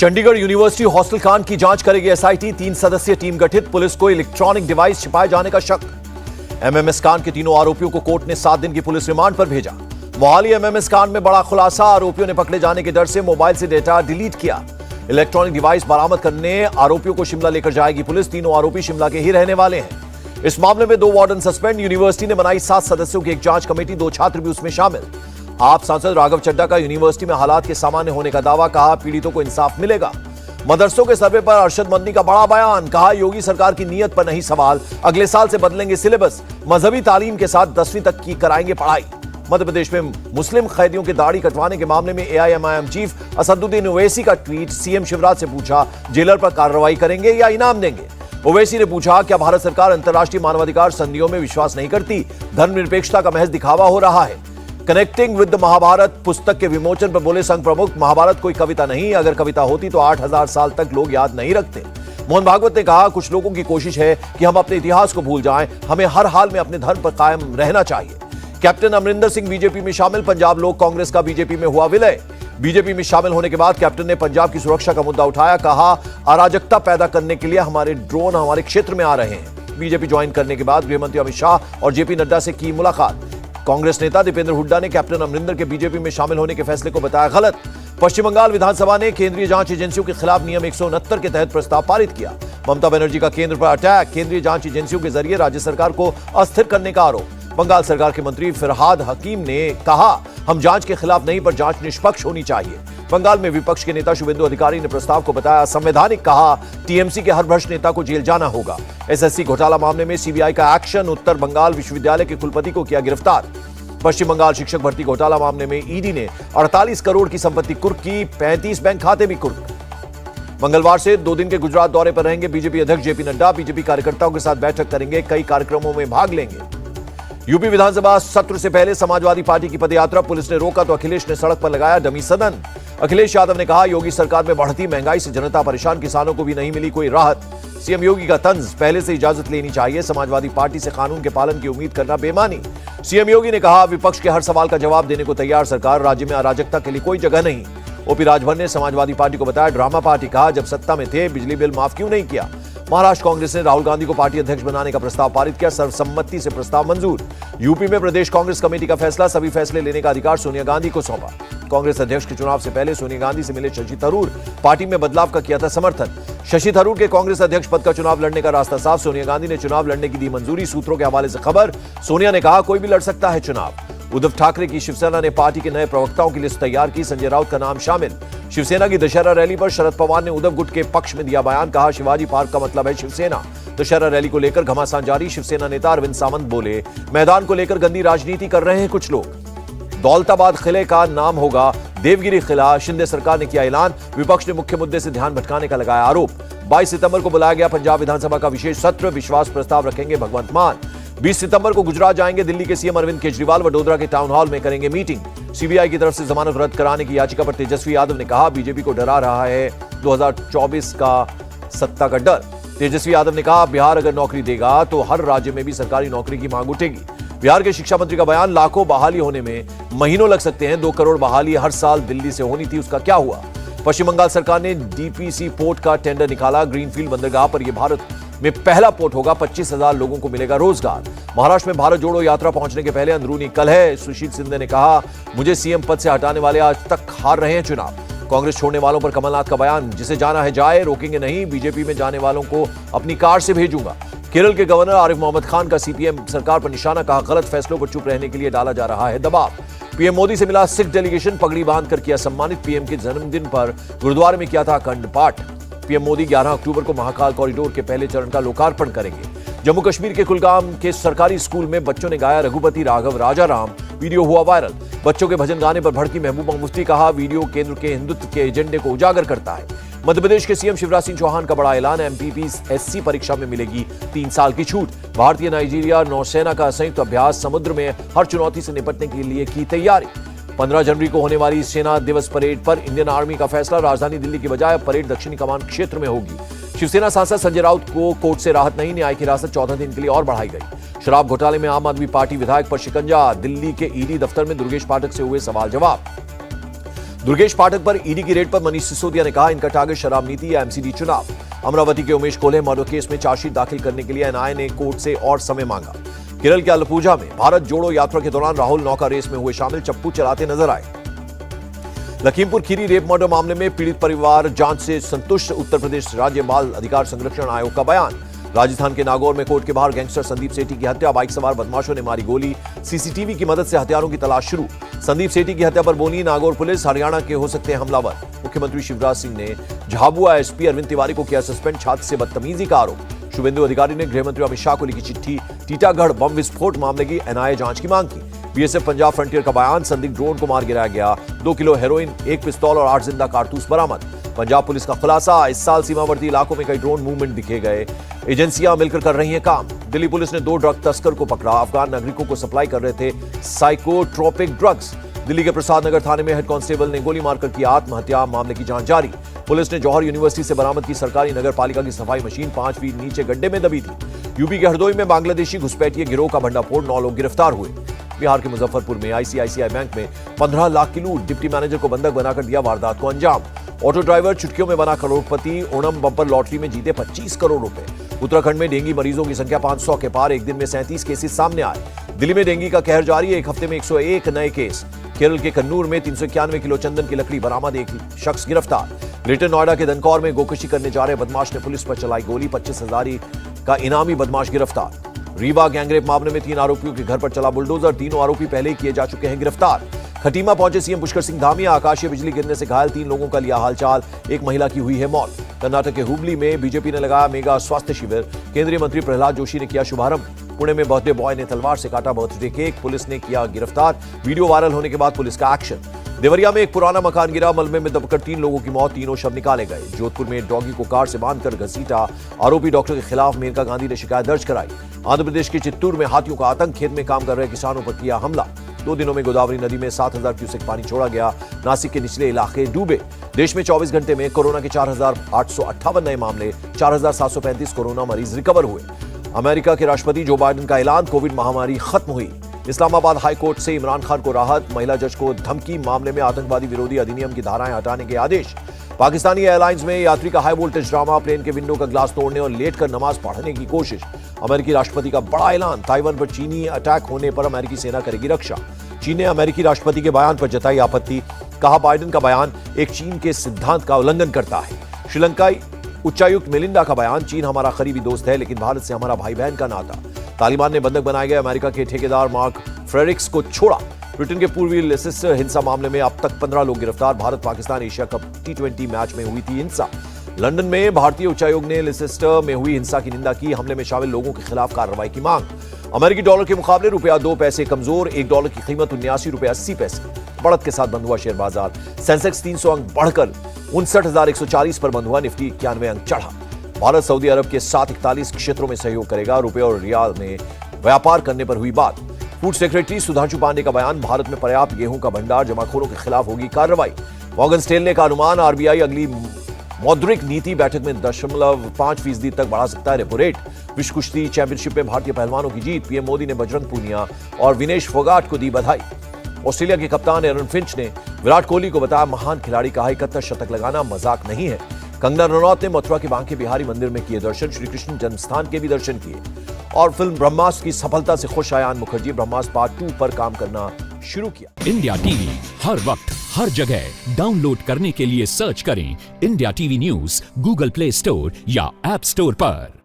Chandigarh university hostel कांड की जांच करेगी एसआईटी। 3 सदस्यीय टीम गठित। पुलिस को इलेक्ट्रॉनिक डिवाइस छिपाए जाने का शक। एमएमएस कांड के तीनों आरोपियों को कोर्ट ने 7 दिन की पुलिस रिमांड पर भेजा। मोहाली एमएमएस कांड में बड़ा खुलासा। आरोपियों ने पकड़े जाने के डर से मोबाइल से डेटा डिलीट किया। इलेक्ट्रॉनिक डिवाइस बरामद करने आरोपियों को शिमला लेकर जाएगी पुलिस। तीनों आरोपी शिमला के ही रहने वाले हैं। इस मामले में 2 वार्डन सस्पेंड। यूनिवर्सिटी ने बनाई 7 सदस्यों की एक जांच कमेटी। 2 छात्र भी उसमें शामिल। आप सांसद राघव चड्ढा का यूनिवर्सिटी में हालात के सामान्य होने का दावा। कहा पीड़ितों को इंसाफ मिलेगा। मदरसों के सर्वे पर अरशद मदनी का बड़ा बयान। कहा योगी सरकार की नीयत पर नहीं सवाल, अगले साल से बदलेंगे सिलेबस। मजहबी तालीम के साथ 10वीं तक की कराएंगे पढ़ाई। मध्य प्रदेश में मुस्लिम कैदियों की दाढ़ी कटवाने के मामले में एआईएमआईएम चीफ असदुद्दीन ओवैसी का ट्वीट। सीएम शिवराज से पूछा जेलर पर कार्रवाई करेंगे या इनाम देंगे। ओवैसी ने पूछा क्या भारत सरकार अंतर्राष्ट्रीय मानवाधिकार संधियों में विश्वास नहीं करती? धर्मनिरपेक्षता का महज दिखावा हो रहा है। कनेक्टिंग विद द महाभारत पुस्तक के विमोचन पर बोले संघ प्रमुख, महाभारत कोई कविता नहीं, अगर कविता होती तो 8000 साल तक लोग याद नहीं रखते। मोहन भागवत ने कहा कुछ लोगों की कोशिश है कि हम अपने इतिहास को भूल जाएं, हमें हर हाल में अपने धर्म पर कायम रहना चाहिए। कैप्टन अमरिंदर सिंह बीजेपी में शामिल। पंजाब लोक कांग्रेस का बीजेपी में हुआ विलय। बीजेपी में शामिल होने के बाद कैप्टन ने पंजाब की सुरक्षा का मुद्दा उठाया। कहा अराजकता पैदा करने के लिए हमारे ड्रोन हमारे क्षेत्र में आ रहे हैं। बीजेपी ज्वाइन करने के बाद गृहमंत्री अमित शाह और जेपी नड्डा से की मुलाकात। कांग्रेस नेता दीपेंद्र हुड्डा ने कैप्टन अमरिंदर के बीजेपी में शामिल होने के फैसले को बताया गलत। पश्चिम बंगाल विधानसभा ने केंद्रीय जांच एजेंसियों के खिलाफ नियम 169 के तहत प्रस्ताव पारित किया। ममता बनर्जी का केंद्र पर अटैक। केंद्रीय जांच एजेंसियों के जरिए राज्य सरकार को अस्थिर करने का आरोप। बंगाल सरकार के मंत्री फिरहाद हकीम ने कहा हम जांच के खिलाफ नहीं, पर जांच निष्पक्ष होनी चाहिए। बंगाल में विपक्ष के नेता शुभेंदु अधिकारी ने प्रस्ताव को बताया असंवैधानिक। कहा टीएमसी के हर भ्रष्ट नेता को जेल जाना होगा। एसएससी घोटाला मामले में सीबीआई का एक्शन। उत्तर बंगाल विश्वविद्यालय के कुलपति को किया गिरफ्तार। पश्चिम बंगाल शिक्षक भर्ती घोटाला मामले में ईडी ने 48 करोड़ की संपत्ति कुर्क की। 35 बैंक खाते भी कुर्क। मंगलवार से 2 दिन के गुजरात दौरे पर रहेंगे बीजेपी अध्यक्ष जेपी नड्डा। बीजेपी कार्यकर्ताओं के साथ बैठक करेंगे। कई कार्यक्रमों में भाग लेंगे। यूपी विधानसभा सत्र से पहले समाजवादी पार्टी की पदयात्रा पुलिस ने रोका तो अखिलेश ने सड़क पर लगाया डमी सदन। अखिलेश यादव ने कहा योगी सरकार में बढ़ती महंगाई से जनता परेशान, किसानों को भी नहीं मिली कोई राहत। सीएम योगी का तंज, पहले से इजाजत लेनी चाहिए। समाजवादी पार्टी से कानून के पालन की उम्मीद करना बेमानी। सीएम योगी ने कहा विपक्ष के हर सवाल का जवाब देने को तैयार सरकार, राज्य में अराजकता के लिए कोई जगह नहीं। ओपी राजभर ने समाजवादी पार्टी को बताया ड्रामा पार्टी। कहा जब सत्ता में थे बिजली बिल माफ क्यों नहीं किया। महाराष्ट्र कांग्रेस ने राहुल गांधी को पार्टी अध्यक्ष बनाने का प्रस्ताव पारित किया। सर्वसम्मति से प्रस्ताव मंजूर। यूपी में प्रदेश कांग्रेस कमेटी का फैसला, सभी फैसले लेने का अधिकार सोनिया गांधी को सौंपा। कांग्रेस अध्यक्ष के चुनाव से पहले सोनिया गांधी से मिले शशि थरूर, पार्टी में बदलाव का किया था समर्थन। शशि थरूर के कांग्रेस अध्यक्ष पद का चुनाव लड़ने का रास्ता साफ। सोनिया गांधी ने चुनाव लड़ने की दी मंजूरी। सूत्रों के हवाले से खबर, सोनिया ने कहा कोई भी लड़ सकता है चुनाव। उद्धव ठाकरे की शिवसेना ने पार्टी के नए प्रवक्ताओं की लिस्ट तैयार की। संजय राउत का नाम शामिल। शिवसेना की दशहरा रैली पर शरद पवार ने उद्धव गुट के पक्ष में दिया बयान। कहा शिवाजी पार्क का मतलब है शिवसेना। दशहरा रैली को लेकर घमासान जारी। शिवसेना नेता अरविंद सावंत बोले मैदान को लेकर गंदी राजनीति कर रहे हैं कुछ लोग। दौलताबाद किले का नाम होगा देवगिरी किला। शिंदे सरकार ने किया ऐलान। विपक्ष ने मुख्य मुद्दे से ध्यान भटकाने का लगाया आरोप। 22 सितंबर को बुलाया गया पंजाब विधानसभा का विशेष सत्र। विश्वास प्रस्ताव रखेंगे भगवंत मान। 20 सितंबर को गुजरात जाएंगे दिल्ली के सीएम अरविंद केजरीवाल। वडोदरा के टाउन हॉल में करेंगे मीटिंग। सीबीआई की तरफ से जमानत रद्द कराने की याचिका पर तेजस्वी यादव ने कहा बीजेपी को डरा रहा है 2024 का सत्ता का डर। तेजस्वी यादव ने कहा बिहार अगर नौकरी देगा तो हर राज्य में भी सरकारी नौकरी की मांग उठेगी। बिहार के शिक्षा मंत्री का बयान, लाखों बहाली होने में महीनों लग सकते हैं। 2 करोड़ बहाली हर साल दिल्ली से होनी थी, उसका क्या हुआ। पश्चिम बंगाल सरकार ने डीपीसी पोर्ट का टेंडर निकाला। ग्रीनफील्ड बंदरगाह पर यह भारत में पहला पोर्ट होगा। 25,000 लोगों को मिलेगा रोजगार। महाराष्ट्र में भारत जोड़ो यात्रा पहुंचने के पहले अंदरूनी कलह। सुशील सिंधे ने कहा मुझे सीएम पद से हटाने वाले आज तक हार रहे हैं चुनाव। कांग्रेस छोड़ने वालों पर कमलनाथ का बयान, जिसे जाना है जाए, रोकेंगे नहीं। बीजेपी में जाने वालों को अपनी कार से भेजूंगा। केरल के गवर्नर आरिफ मोहम्मद खान का सीपीएम सरकार पर निशाना। कहा गलत फैसलों पर चुप रहने के लिए डाला जा रहा है दबाव। पीएम मोदी से मिला सिख डेलीगेशन। पगड़ी बांधकर किया सम्मानित। पीएम के जन्मदिन पर गुरुद्वारे में किया था अखंड पाठ। पीएम मोदी 11 अक्टूबर को महाकाल कॉरिडोर के पहले चरण का लोकार्पण करेंगे। जम्मू कश्मीर के कुलगाम के सरकारी स्कूल में बच्चों ने गाया रघुपति राघव राजा राम। वीडियो हुआ वायरल। बच्चों के भजन गाने पर भड़की महबूबा मुफ्ती। कहा वीडियो केंद्र के हिंदुत्व के एजेंडे को उजागर करता है। मध्य प्रदेश के सीएम शिवराज सिंह चौहान का बड़ा ऐलान। एमपीपीएससी परीक्षा में मिलेगी 3 साल की छूट। भारतीय नाइजीरिया नौसेना का संयुक्त अभ्यास। समुद्र में हर चुनौती से निपटने के लिए की तैयारी। 15 जनवरी को होने वाली सेना दिवस परेड पर इंडियन आर्मी का फैसला। राजधानी दिल्ली की बजाय परेड दक्षिणी कमान क्षेत्र में होगी। शिवसेना सांसद संजय राउत को कोर्ट से राहत नहीं। न्यायिक हिरासत 14 दिन के लिए और बढ़ाई गई। शराब घोटाले में आम आदमी पार्टी विधायक पर शिकंजा। दिल्ली के ईडी दफ्तर में दुर्गेश पाठक से हुए सवाल जवाब। दुर्गेश पाठक पर ईडी की रेड पर मनीष सिसोदिया ने कहा, इनका टारगेट शराब नीति या एमसीडी चुनाव। अमरावती के उमेश कोल्हे मर्डर केस में चार्जशीट दाखिल करने के लिए एनआईए ने कोर्ट से और समय मांगा। केरल के अलपुझा में भारत जोड़ो यात्रा के दौरान राहुल नौका रेस में हुए शामिल, चप्पू चलाते नजर आए। लखीमपुर खीरी रेप मर्डर मामले में पीड़ित परिवार जांच से संतुष्ट, उत्तर प्रदेश राज्य बाल अधिकार संरक्षण आयोग का बयान। राजस्थान के नागौर में कोर्ट के बाहर गैंगस्टर संदीप सेठी की हत्या, बाइक सवार बदमाशों ने मारी गोली, सीसीटीवी की मदद से हथियारों की तलाश शुरू। संदीप सेठी की हत्या पर बोली नागौर पुलिस, हरियाणा के हो सकते हैं हमलावर। मुख्यमंत्री शिवराज सिंह ने झाबुआ एसपी अरविंद तिवारी को किया सस्पेंड, छात्र से बदतमीजी का आरोप। शुभेंदु अधिकारी ने गृह मंत्री अमित शाह को लिखी चिट्ठी, टीटागढ़ बम विस्फोट मामले की एनआईए जांच की मांग की। बीएसएफ पंजाब फ्रंटियर का बयान, संदिग्ध ड्रोन को मार गिराया गया, 2 किलो हेरोइन, 1 पिस्तौल और 8 जिंदा कारतूस बरामद। पंजाब पुलिस का खुलासा, इस साल सीमावर्ती इलाकों में कई ड्रोन मूवमेंट दिखे गए, एजेंसियां मिलकर कर रही हैं काम। दिल्ली पुलिस ने 2 ड्रग तस्कर को पकड़ा, अफगान नागरिकों को सप्लाई कर रहे थे साइकोट्रोपिक ड्रग्स। दिल्ली के प्रसाद नगर थाने में हेड कांस्टेबल ने गोली मारकर की आत्महत्या, मामले की जांच जारी। पुलिस ने जौहर यूनिवर्सिटी से बरामद की सरकारी नगर पालिका की सफाई मशीन, 5 फीट नीचे गड्ढे में दबी थी। यूपी के हरदोई में बांग्लादेशी घुसपैठिए गिरोह का भंडाफोड़, 9 लोग गिरफ्तार हुए। बिहार के मुजफ्फरपुर में आईसीआईसीआई बैंक में 15 लाख की लूट, डिप्टी मैनेजर को बंधक बनाकर दिया वारदात को अंजाम। ऑटो ड्राइवर चुटकियों में बना करोड़पति, ओणम बम्पर लॉटरी में जीते 25 करोड़ रुपए। उत्तराखंड में डेंगू मरीजों की संख्या 500 के पार, एक दिन में 37 केसेस सामने आए। दिल्ली में डेंगू का कहर जारी है, एक हफ्ते में 101 नए केस। केरल के कन्नूर में 391 किलो चंदन की लकड़ी बरामद, एक शख्स गिरफ्तार। ग्रेटर नोएडा के दनकौर में गोकशी करने जा रहे बदमाश ने पुलिस पर चलाई गोली, 25,000 का इनामी बदमाश गिरफ्तार। रीवा गैंगरेप मामले में 3 आरोपियों के घर पर चला बुलडोजर, तीनों आरोपी पहले ही किए जा चुके हैं गिरफ्तार। खटीमा पहुंचे सीएम पुष्कर सिंह धामी, आकाशीय बिजली गिरने से घायल 3 लोगों का लिया हालचाल, एक महिला की हुई है मौत। कर्नाटक के हुबली में बीजेपी ने लगाया मेगा स्वास्थ्य शिविर, केंद्रीय मंत्री प्रहलाद जोशी ने किया शुभारंभ। पुणे में बर्थडे बॉय ने तलवार से काटा बर्थडे केक, पुलिस ने किया गिरफ्तार, वीडियो वायरल होने के बाद पुलिस का एक्शन। देवरिया में एक पुराना मकान गिरा, मलबे में दबकर 3 लोगों की मौत, तीनों शव निकाले गए। जोधपुर में एक डॉगी को कार से बांधकर घसीटा, आरोपी डॉक्टर के खिलाफ मेनका गांधी ने शिकायत दर्ज कराई। आंध्र प्रदेश के चित्तूर में हाथियों का आतंक, खेत में काम कर रहे किसानों पर किया हमला। 2 दिनों में गोदावरी नदी में 7,000 क्यूसेक पानी छोड़ा गया, नासिक के निचले इलाके डूबे। देश में 24 घंटे में कोरोना के 4,858 नए मामले, 4,735 कोरोना मरीज रिकवर हुए। अमेरिका के राष्ट्रपति जो बाइडेन का ऐलान, कोविड महामारी खत्म हुई। इस्लामाबाद हाई कोर्ट से इमरान खान को राहत, महिला जज को धमकी मामले में आतंकवादी विरोधी अधिनियम की धाराएं हटाने के आदेश। पाकिस्तानी एयरलाइंस में यात्री का हाई वोल्टेज ड्रामा, प्लेन के विंडो का ग्लास तोड़ने और लेटकर नमाज पढ़ने की कोशिश। अमेरिकी राष्ट्रपति का बड़ा ऐलान, ताइवान पर चीनी अटैक होने पर अमेरिकी सेना करेगी रक्षा। चीन ने अमेरिकी राष्ट्रपति के बयान पर जताई आपत्ति, कहा बाइडेन का बयान एक चीन के सिद्धांत का उल्लंघन करता है। श्रीलंकाई उच्चायुक्त मिलिंडा का बयान, चीन हमारा करीबी दोस्त है लेकिन भारत से हमारा भाई बहन का नाता। तालिबान ने बंधक बनाए गए अमेरिका के ठेकेदार मार्क फ्रेरिक्स को छोड़ा। ब्रिटेन के पूर्वी लेसेस्टर हिंसा मामले में अब तक 15 लोग गिरफ्तार, Bharat Pakistan Asia cup T20 match में हुई थी हिंसा। लंदन में भारतीय उच्चायोग ने लेसेस्टर में हुई हिंसा की निंदा की, हमले में शामिल लोगों के खिलाफ कार्रवाई की मांग। अमेरिकी डॉलर के मुकाबले रुपया 2 पैसे कमजोर, $1 की कीमत 79 रुपये 80 पैसे। बढ़त के साथ बंद हुआ शेयर बाजार, सेंसेक्स 300 अंक बढ़कर 59,140 पर बंद हुआ, निफ्टी 91 अंक चढ़ा। भारत सऊदी अरब के साथ 41 क्षेत्रों में सहयोग करेगा, रुपये और रियाल में व्यापार करने पर हुई बात। फूड सेक्रेटरी सुधांशु पांडे का बयान, भारत में पर्याप्त गेहूं का भंडार, जमाखोरों के खिलाफ होगी कार्रवाई। मॉर्गन स्टेनले का अनुमान, आरबीआई अगली मौद्रिक नीति बैठक में 0.5% तक बढ़ा सकता है रेपो रेट। विश्व कुश्ती चैंपियनशिप में भारतीय पहलवानों की जीत, पीएम मोदी ने बजरंग पूनिया और विनेश फोगाट को दी बधाई। ऑस्ट्रेलिया के कप्तान एरन फिंच ने विराट कोहली को बताया महान खिलाड़ी, कहा 71 शतक लगाना मजाक नहीं है। कंगना रनौत ने मथुरा के बांके बिहारी मंदिर में किए दर्शन, श्री कृष्ण जन्मस्थान के भी दर्शन किए। और फिल्म ब्रह्मास्त्र की सफलता से खुश आयान मुखर्जी, ब्रह्मास्त्र पार्ट 2 पर काम करना शुरू किया। इंडिया टीवी हर वक्त हर जगह डाउनलोड करने के लिए सर्च करें India TV news Google play store या ऐप स्टोर पर।